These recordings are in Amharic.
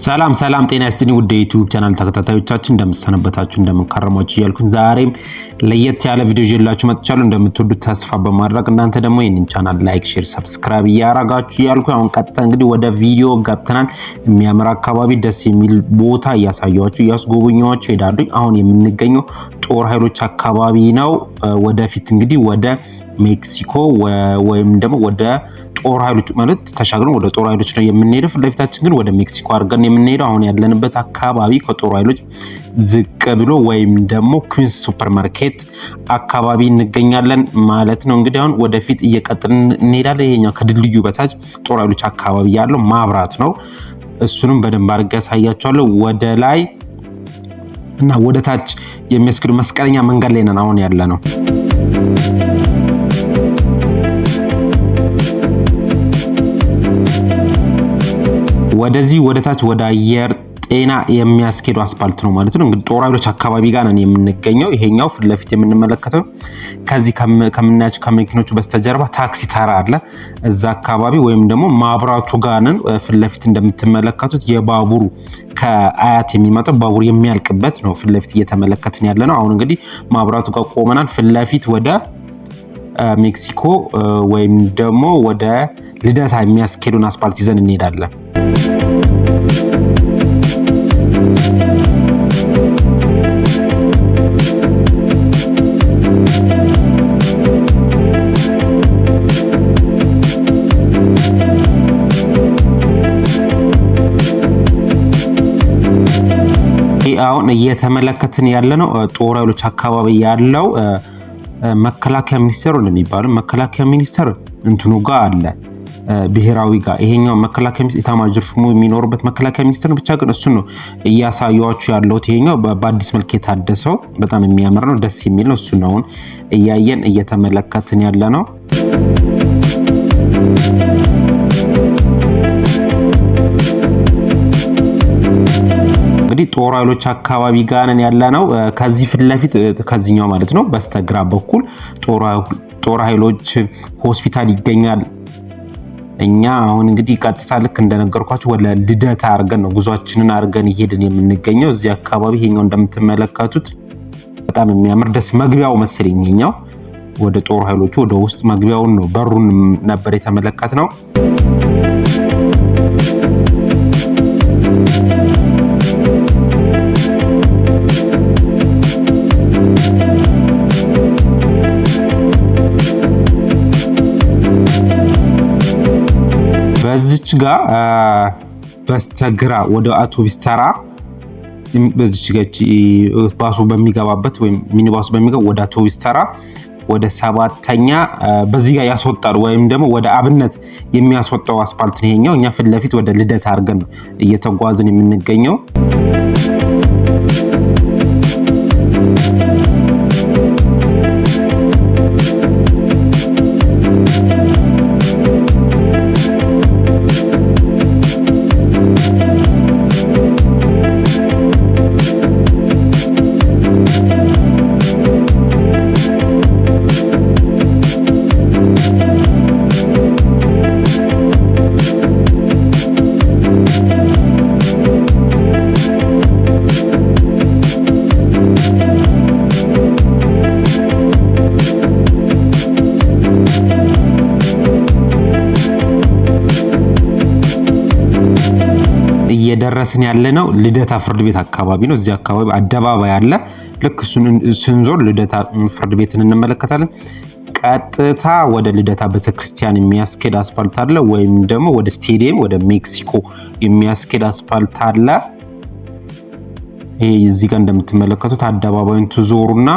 ሰላም ጤና ይስጥልኝ ውድ የዩቲዩብ ቻናል ተከታታዮቻችን እንደምትሰነበታችሁ እንደምንከረማችሁ እያልኩኝ ዛሬም ለየት ያለ ቪዲዮ ይዤላችሁ መጥቻለሁ። እንደምትወዱት ተስፋ በማድረግ እናንተ ደግሞ ይህንን ቻናል ላይክ፣ ሼር፣ ሰብስክራይብ እያደረጋችሁ እያልኩኝ አሁን ቀጥታ እንግዲህ ወደ ቪዲዮ ገብተናል። የሚያምር አካባቢ ደስ የሚል ቦታ እያሳያችሁ እያስጎበኛችሁ ሄዳለሁ። አሁን የምንገኘው ጦር ኃይሎች አካባቢ ነው። ወደፊት እንግዲህ ወደ ሜክሲኮ ወይም ደግሞ ወደ ጦር ኃይሎች ማለት ተሻግረን ወደ ጦር ኃይሎች ነው የምንሄደው። ለፊታችን ግን ወደ ሜክሲኮ አድርገን የምንሄደው። አሁን ያለንበት አካባቢ ከጦር ኃይሎች ዝቅ ብሎ ወይም ደግሞ ኩዊንስ ሱፐርማርኬት አካባቢ እንገኛለን ማለት ነው። እንግዲህ አሁን ወደፊት እየቀጠልን እንሄዳለን። ይሄኛው ከድልድዩ በታች ጦር ኃይሎች አካባቢ ያለው ማብራት ነው። እሱንም በደንብ አድርጌ ያሳያችኋለሁ። ወደ ላይ እና ወደ ታች የሚያስኬዱ መስቀለኛ መንገድ ላይ ነን አሁን ያለ ነው። ወደዚህ ወደ ታች ወደ አየር ጤና የሚያስኬዱ አስፓልት ነው ማለት ነው። እንግዲህ ጦር ኃይሎች አካባቢ ጋር ነን የምንገኘው። ይሄኛው ፊት ለፊት የምንመለከተው ከዚህ ከምናያቸው ከመኪኖቹ በስተጀርባ ታክሲ ተራ አለ። እዛ አካባቢ ወይም ደግሞ ማብራቱ ጋር ነን። ፊት ለፊት እንደምትመለከቱት የባቡሩ ከአያት የሚመጣው ባቡር የሚያልቅበት ነው ፊት ለፊት እየተመለከትን ያለ ነው። አሁን እንግዲህ ማብራቱ ጋር ቆመናል። ፊት ለፊት ወደ ሜክሲኮ ወይም ደግሞ ወደ ልደታ የሚያስኬዱን አስፓልት ይዘን እንሄዳለን። አሁን እየተመለከትን ያለነው ጦር ኃይሎች አካባቢ ያለው መከላከያ ሚኒስቴር እንደሚባለው መከላከያ ሚኒስቴር እንትኑ ጋር አለ ብሔራዊ ጋር። ይሄኛው መከላከያ ሚኒስቴር ኢታማዦር ሹሙ የሚኖርበት መከላከያ ሚኒስቴር ብቻ ግን እሱ ነው እያሳያችሁ ያለሁት። ይሄኛው በአዲስ መልክ የታደሰው በጣም የሚያምር ነው፣ ደስ የሚል ነው። እሱ ነው እያየን እየተመለከትን ያለ ነው። እንግዲህ ጦር ኃይሎች አካባቢ ጋር ነን ያለ ነው። ከዚህ ፊት ለፊት ከዚህኛው ማለት ነው በስተግራ በኩል ጦር ኃይሎች ሆስፒታል ይገኛል። እኛ አሁን እንግዲህ ቀጥታ ልክ እንደነገርኳችሁ ወደ ልደታ አድርገን ነው ጉዟችንን አድርገን እየሄድን የምንገኘው። እዚህ አካባቢ ይሄኛው እንደምትመለከቱት በጣም የሚያምር ደስ መግቢያው መሰለኝ ይሄኛው ወደ ጦር ኃይሎቹ ወደ ውስጥ መግቢያውን ነው በሩን ነበር የተመለከትነው። በዚች ጋር በስተግራ ወደ አውቶቡስ ተራ በዚች ጋር ባሱ በሚገባበት ወይም ሚኒባሱ በሚገባ ወደ አውቶቡስ ተራ ወደ ሰባተኛ በዚህ ጋር ያስወጣል ወይም ደግሞ ወደ አብነት የሚያስወጣው አስፓልት ነው ይሄኛው። እኛ ፊት ለፊት ወደ ልደታ አድርገን ነው እየተጓዝን የምንገኘው። እየደረስን ያለነው ልደታ ፍርድ ቤት አካባቢ ነው። እዚህ አካባቢ አደባባይ አለ። ልክ ስንዞር ልደታ ፍርድ ቤትን እንመለከታለን። ቀጥታ ወደ ልደታ ቤተክርስቲያን የሚያስኬድ አስፓልት አለ፣ ወይም ደግሞ ወደ ስቴዲየም ወደ ሜክሲኮ የሚያስኬድ አስፓልት አለ። ይሄ እዚህ ጋር እንደምትመለከቱት አደባባዩን ትዞሩና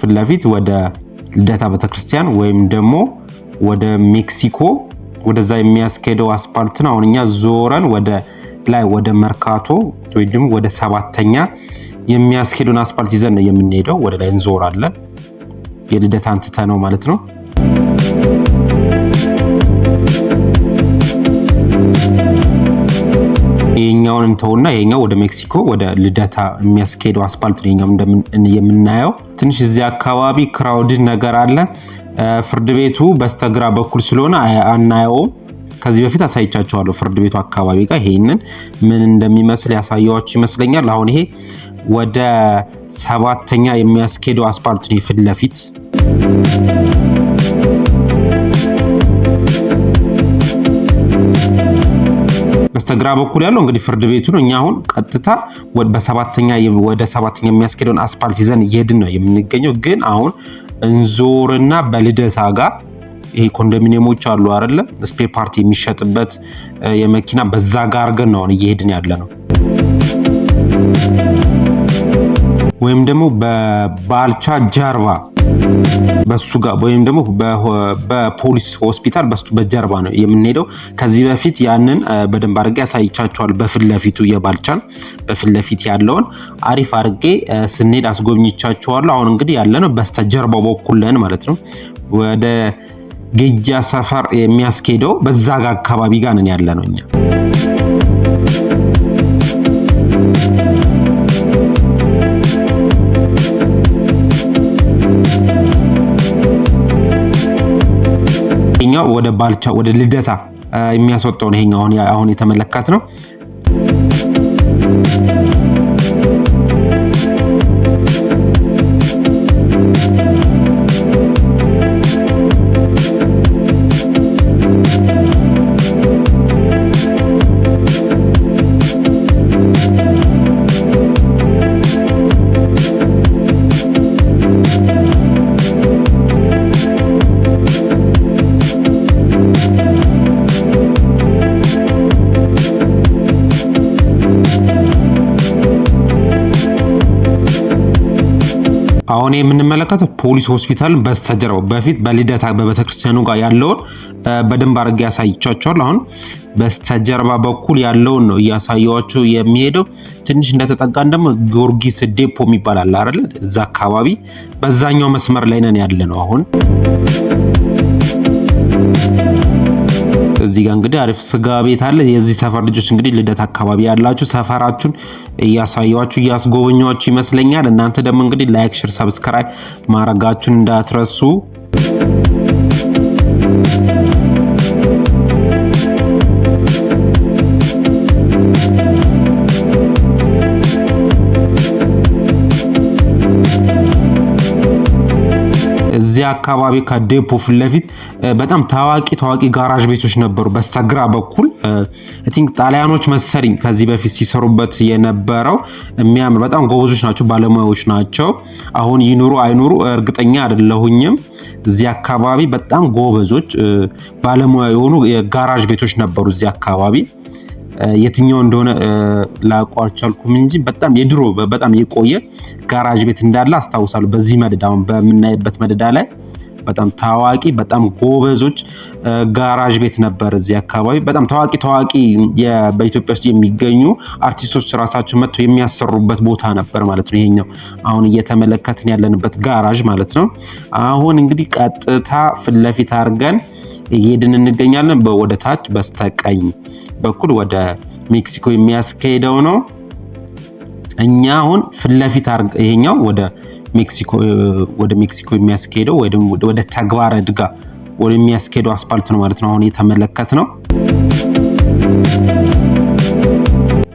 ፊት ለፊት ወደ ልደታ ቤተክርስቲያን ወይም ደግሞ ወደ ሜክሲኮ ወደዛ የሚያስኬደው አስፓልት ነው። አሁን እኛ ዞረን ወደ ላይ ወደ መርካቶ ወይም ወደ ሰባተኛ የሚያስኬዱን አስፓልት ይዘን ነው የምንሄደው። ወደ ላይ እንዞራለን። የልደታ አንትተ ነው ማለት ነው። ይሄኛውን እንተውና ይሄኛው ወደ ሜክሲኮ ወደ ልደታ የሚያስኬደው አስፓልት ነው። ይሄኛው የምናየው ትንሽ እዚህ አካባቢ ክራውድ ነገር አለ። ፍርድ ቤቱ በስተግራ በኩል ስለሆነ አናየውም። ከዚህ በፊት አሳይቻችኋለሁ ፍርድ ቤቱ አካባቢ ጋር ይሄንን ምን እንደሚመስል ያሳያችሁ ይመስለኛል። አሁን ይሄ ወደ 7ኛ የሚያስኬደው አስፓልት ነው ፊት ለፊት። በስተግራ በኩል ያለው እንግዲህ ፍርድ ቤቱ ነው። እኛ አሁን ቀጥታ ወደ 7ኛ የሚያስኬደውን አስፓልት ይዘን እየሄድን ነው የምንገኘው። ግን አሁን እንዞርና በልደታ ጋር ይሄ ኮንዶሚኒየሞች አሉ አይደለ? ስፔር ፓርት የሚሸጥበት የመኪና በዛ ጋር አድርገን ነው እየሄድን ያለ ነው። ወይም ደግሞ በባልቻ ጀርባ በሱ ጋር ወይም ደግሞ በፖሊስ ሆስፒታል በጀርባ ነው የምንሄደው። ከዚህ በፊት ያንን በደንብ አድርጌ ያሳይቻችኋል። በፊት ለፊቱ የባልቻን በፊት ለፊት ያለውን አሪፍ አድርጌ ስንሄድ አስጎብኝቻችኋለሁ። አሁን እንግዲህ ያለነው በስተጀርባው በኩል ነን ማለት ነው። ወደ ጌጃ ሰፈር የሚያስኬደው በዛ ጋር አካባቢ ጋር ነን ያለነው እኛ። ይሄኛው ወደ ባልቻ ወደ ልደታ የሚያስወጣው ነው። ይሄኛው አሁን የተመለከት ነው። አሁን የምንመለከተው ፖሊስ ሆስፒታል በስተጀርባው በፊት በልደታ በቤተክርስቲያኑ ጋር ያለውን በደንብ አድርጌ ያሳይቻችኋለሁ። አሁን በስተጀርባ በኩል ያለውን ነው እያሳየኋችሁ የሚሄደው። ትንሽ እንደተጠጋን ደግሞ ጊዮርጊስ ዴፖ የሚባል አለ አይደል? እዛ አካባቢ በዛኛው መስመር ላይ ነን ያለ ነው አሁን። እዚህ ጋር እንግዲህ አሪፍ ስጋ ቤት አለ። የዚህ ሰፈር ልጆች እንግዲህ ልደታ አካባቢ ያላችሁ ሰፈራችሁን እያሳያችሁ እያስጎበኛችሁ ይመስለኛል። እናንተ ደግሞ እንግዲህ ላይክ፣ ሼር፣ ሰብስክራይብ ማድረጋችሁን እንዳትረሱ። እዚህ አካባቢ ከዴፖ ፊት ለፊት በጣም ታዋቂ ጋራዥ ቤቶች ነበሩ። በስተግራ በኩል አይ ቲንክ ጣሊያኖች መሰለኝ ከዚህ በፊት ሲሰሩበት የነበረው። የሚያምር በጣም ጎበዞች ናቸው፣ ባለሙያዎች ናቸው። አሁን ይኑሩ አይኑሩ እርግጠኛ አይደለሁኝም። እዚህ አካባቢ በጣም ጎበዞች ባለሙያ የሆኑ የጋራዥ ቤቶች ነበሩ እዚህ አካባቢ። የትኛው እንደሆነ ላውቀው አልቻልኩም እንጂ በጣም የድሮ በጣም የቆየ ጋራዥ ቤት እንዳለ አስታውሳለሁ። በዚህ መደዳ አሁን በምናይበት መደዳ ላይ በጣም ታዋቂ በጣም ጎበዞች ጋራዥ ቤት ነበር እዚህ አካባቢ። በጣም ታዋቂ በኢትዮጵያ ውስጥ የሚገኙ አርቲስቶች ራሳቸው መጥተው የሚያሰሩበት ቦታ ነበር ማለት ነው። ይሄኛው አሁን እየተመለከትን ያለንበት ጋራዥ ማለት ነው። አሁን እንግዲህ ቀጥታ ፊት ለፊት አድርገን እየሄድን እንገኛለን። ወደ ታች በስተቀኝ በኩል ወደ ሜክሲኮ የሚያስኬደው ነው። እኛ አሁን ፊት ለፊት ይሄኛው ወደ ሜክሲኮ የሚያስኬደው ወይ ደግሞ ወደ ተግባረ ዕድጋ ወደ የሚያስኬደው አስፓልት ነው ማለት ነው። አሁን የተመለከትነው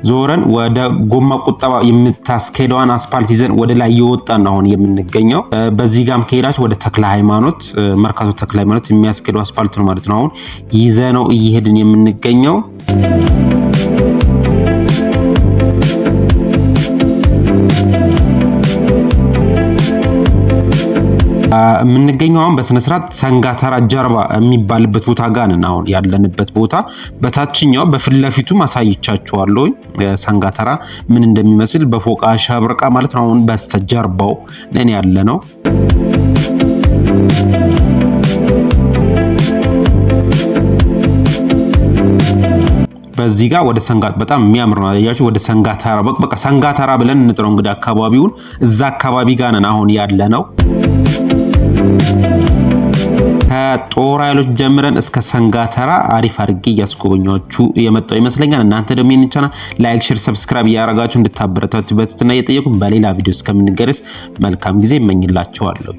ዞረን ወደ ጎማ ቁጠባ የምታስኬደዋን አስፓልት ይዘን ወደ ላይ እየወጣን ነው አሁን የምንገኘው። በዚህ ጋም ከሄዳችሁ ወደ ተክለ ሃይማኖት መርካቶ ተክለ ሃይማኖት የሚያስኬደው አስፓልት ነው ማለት ነው። አሁን ይዘነው እየሄድን የምንገኘው የምንገኘው አሁን በስነ ስርዓት ሰንጋተራ ጀርባ የሚባልበት ቦታ ጋር ነን አሁን ያለንበት ቦታ። በታችኛው በፊት ለፊቱ ማሳይቻችኋለሁ ሰንጋተራ ምን እንደሚመስል በፎቅ አሸብርቃ ማለት ነው። አሁን በስተጀርባው ነን ያለነው። በዚህ ጋር ወደ ሰንጋት በጣም የሚያምር ነው አያችሁ። ወደ ሰንጋተራ በቃ ሰንጋተራ ብለን እንጥረው እንግዲህ አካባቢውን እዛ አካባቢ ጋር ነን አሁን ያለነው። ከጦር ኃይሎች ጀምረን እስከ ሰንጋተራ አሪፍ አድርጌ እያስጎበኛችሁ የመጣው ይመስለኛል። እናንተ ደግሞ ይህንን ቻናል ላይክ፣ ሼር፣ ሰብስክራይብ እያደረጋችሁ እንድታበረታቱ በትህትና እየጠየቁ በሌላ ቪዲዮ እስከምንገናኝ መልካም ጊዜ እመኝላችኋለሁ።